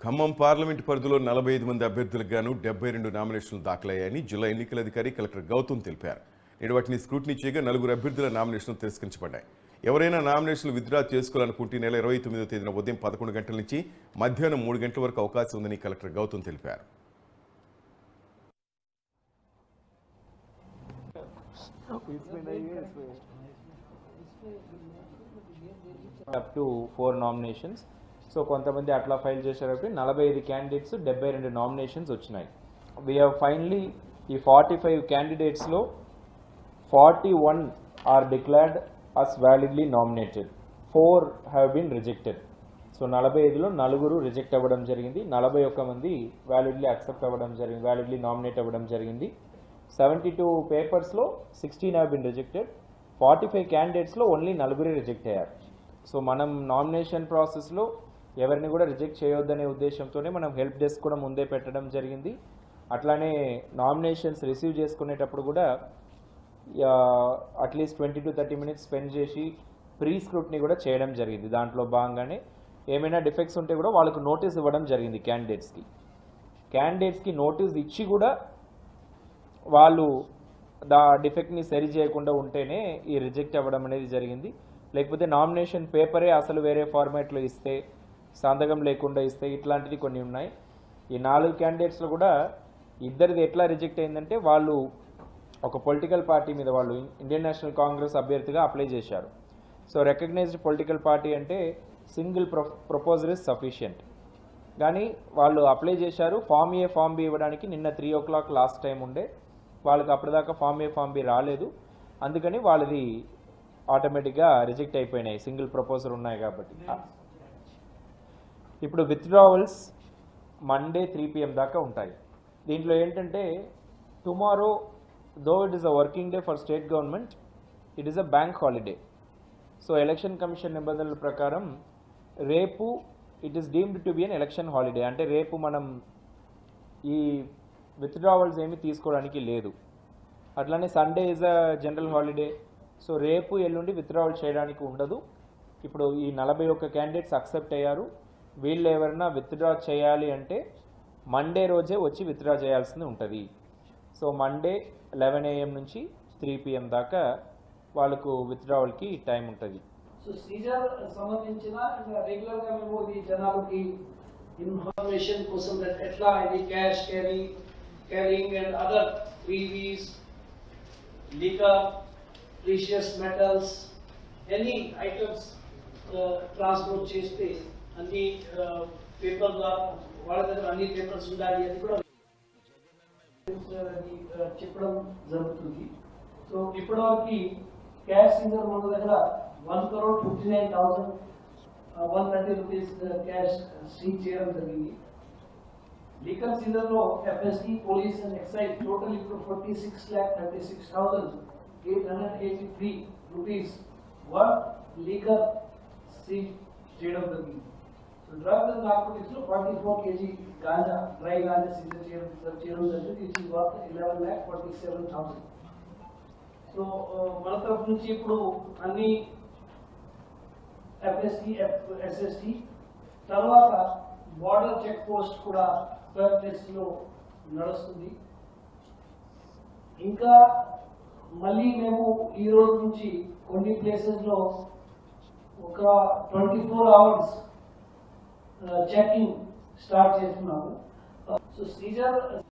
Khammam parliament పరిధిలో 45 మంది అభ్యర్థులకు గాను 72 నామినేషన్లు దాఖలయ్యాయని జిల్లా ఎన్నికల అధికారి కలెక్టర్ గౌతమ్ తెలిపారు. నేడు వాటిని స్క్రూటినీ చేయగా 4 అభ్యర్థుల నామినేషన్లు తిరస్కరించబడ్డాయి. ఎవరైనా నామినేషన్లు విత్డ్రా చేసుకోవాలనుకుంటే నెల 29వ తేదీన ఉదయం 11 గంటల నుంచి మధ్యాహ్నం 3 గంటల వరకు అవకాశం ఉందని కలెక్టర్ గౌతమ్ తెలిపారు. up to 4 nominations. సో కొంతమంది అట్లా ఫైల్ చేశారు. 45 క్యాండిడేట్స్ 72 నామినేషన్స్ వచ్చినాయి. వీ హ్యావ్ ఫైనలీ ఈ 45 క్యాండిడేట్స్లో 41 are declared as validly nominated, 4 have been rejected. So 45లో 4 రిజెక్ట్ అవ్వడం జరిగింది, 41 మంది వ్యాలిడ్లీ యాక్సెప్ట్ అవ్వడం జరిగింది, వ్యాలిడ్లీ నామినేట్ అవ్వడం జరిగింది. 72 పేపర్స్లో 16 హ్యావ్ బీన్ రిజెక్టెడ్, 45 క్యాండిడేట్స్లో ఓన్లీ 4 రిజెక్ట్ అయ్యారు. సో మనం నామినేషన్ ప్రాసెస్లో ఎవరిని కూడా రిజెక్ట్ చేయొద్దనే ఉద్దేశంతోనే మనం హెల్ప్ డెస్క్ కూడా ముందే పెట్టడం జరిగింది. అట్లానే నామినేషన్స్ రిసీవ్ చేసుకునేటప్పుడు కూడా అట్లీస్ట్ 20 to 30 minutes స్పెండ్ చేసి ప్రీ స్క్రూట్నీ కూడా చేయడం జరిగింది. దాంట్లో భాగంగానే ఏమైనా డిఫెక్ట్స్ ఉంటే కూడా వాళ్ళకు నోటీస్ ఇవ్వడం జరిగింది. క్యాండిడేట్స్కి నోటీస్ ఇచ్చి కూడా వాళ్ళు డిఫెక్ట్ని సరి చేయకుండా ఉంటేనే ఈ రిజెక్ట్ అవ్వడం అనేది జరిగింది. లేకపోతే నామినేషన్ పేపరే అసలు వేరే ఫార్మాట్లో ఇస్తే, సంతకం లేకుండా ఇస్తే, ఇట్లాంటివి కొన్ని ఉన్నాయి. ఈ 4 క్యాండిడేట్స్లో కూడా ఇద్దరిది ఎట్లా రిజెక్ట్ అయిందంటే వాళ్ళు ఒక పొలిటికల్ పార్టీ మీద వాళ్ళు ఇండియన్ నేషనల్ కాంగ్రెస్ అభ్యర్థిగా అప్లై చేశారు. సో రికగ్నైజ్డ్ పొలిటికల్ పార్టీ అంటే సింగిల్ ప్రపోజల్ ఇస్ సఫిషియంట్. కానీ వాళ్ళు అప్లై చేశారు. ఫామ్ ఏ ఫామ్ బి ఇవ్వడానికి నిన్న 3 o'clock లాస్ట్ టైం ఉండే, వాళ్ళకి అప్పటిదాకా ఫామ్ ఏ ఫామ్ బి రాలేదు. అందుకని వాళ్ళది ఆటోమేటిక్గా రిజెక్ట్ అయిపోయినాయి, సింగిల్ ప్రపోజల్ ఉన్నాయి కాబట్టి. ఇప్పుడు విత్డ్రావల్స్ మండే 3 PM దాకా ఉంటాయి. దీంట్లో ఏంటంటే tomorrow though it is a working day for state government, it is a bank holiday. So election commission నిబంధనల ప్రకారం రేపు it is deemed to be an election holiday. అంటే రేపు మనం ఈ విత్డ్రావల్స్ ఏమీ తీసుకోవడానికి లేదు. అట్లానే Sunday is a general holiday. So రేపు ఎల్లుండి విత్డ్రావల్ చేయడానికి ఉండదు. ఇప్పుడు ఈ 41 క్యాండిడేట్స్ అక్సెప్ట్ అయ్యారు. వీళ్ళు ఎవరైనా విత్డ్రా చేయాలి అంటే మండే రోజే వచ్చి విత్డ్రా చేయాల్సింది ఉంటుంది. సో మండే 11 AM నుంచి 3 PM దాకా వాళ్ళకు విత్డ్రావల్కి టైం ఉంటుంది. సో సీజర్ సంబంధించిన రెగ్యులర్ గా మేము ఈ జనాలకి ఇన్ఫర్మేషన్ కోసం ఎట్లా ఇది cash carrying and other freebies, liquor, precious metals, any items transport చేస్తే అన్ని పేపర్ వాళ్ళ దగ్గర అన్ని పేపర్స్ ఉండాలి అని కూడా చెప్పడం జరుగుతుంది. సో ఇప్పటివరకు క్యాష్ సీజర్ మన దగ్గర 1,59,130 రూపీస్ క్యాష్ సీజ్ చేయడం జరిగింది. లీకర్ సీజర్ లో FSD, police and excise total ఇప్పుడు 46,36,883 రూపీస్ వర్త్ లీకర్ సీజ్ చేయడం జరిగింది. సో డ్రగ్స్ అండ్ నార్కోటిక్స్ లో 44 kg ganja, dry ganja seize చేయడం జరిగింది. ఇది వర్త్ 11,47,000. సో మన తరఫు నుంచి ఇప్పుడు అన్ని ఎఫ్ఎస్టి, ఎస్ఎస్టి తర్వాత బార్డర్ చెక్ పోస్ట్ కూడా థర్డ్ టెస్ట్ లో నడుస్తుంది. ఇంకా మళ్ళీ మేము ఈ రోజు నుంచి కొన్ని ప్లేసెస్ లో ఒక 24 hours చెకింగ్ స్టార్ట్ చేస్తున్నాము. So Caesar